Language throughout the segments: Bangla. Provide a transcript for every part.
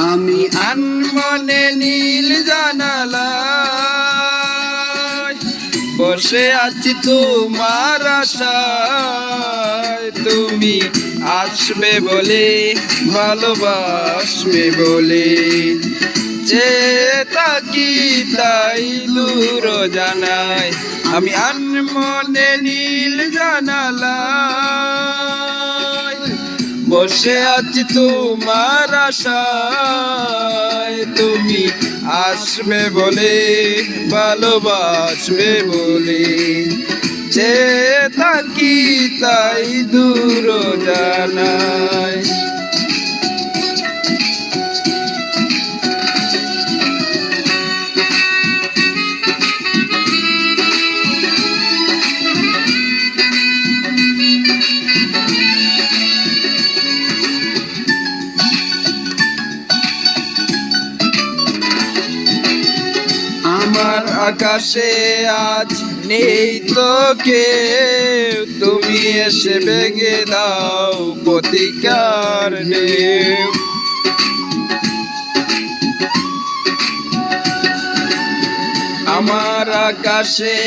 আমি আনমনে নীল জানালায় বসে আছি তোমার আশায়, তুমি আসবে বলে ভালোবাসবে বলে যে তাকি তাই দূর জানাই। আমি আনমনে নীল জানালায় বসে আছি তোমার আশায়, তুমি আসবে বলে ভালোবাসবে বলে যে তাকি তাই দূর জানাই। আমার আকাশে আজ নেই তো কেউ, তুমি এসে ভেঙে দাও প্রতিকার ঢেউ। আমার আকাশে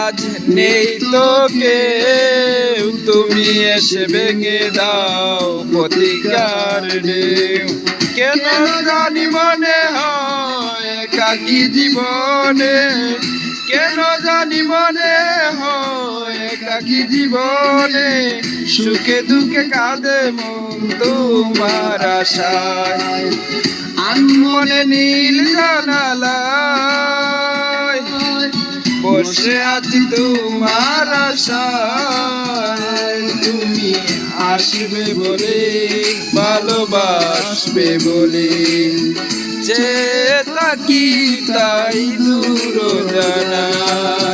আজ নেই তো কেউ, তুমি এসে ভেঙে দাও প্রতিকার ঢেউ। কেন জানি মনে হয় একাকী জীবনে, কেন জানি মনে হয় একাকী জীবনে, সুখে দুঃখে কাঁদে মন তোমার আশায়। আনমনে নীল জানালায় বসে আছি তোমার আশায়, তুমি আসবে বলে ভালোবাসবে বলে যে তাকি তাই দূর জানাই।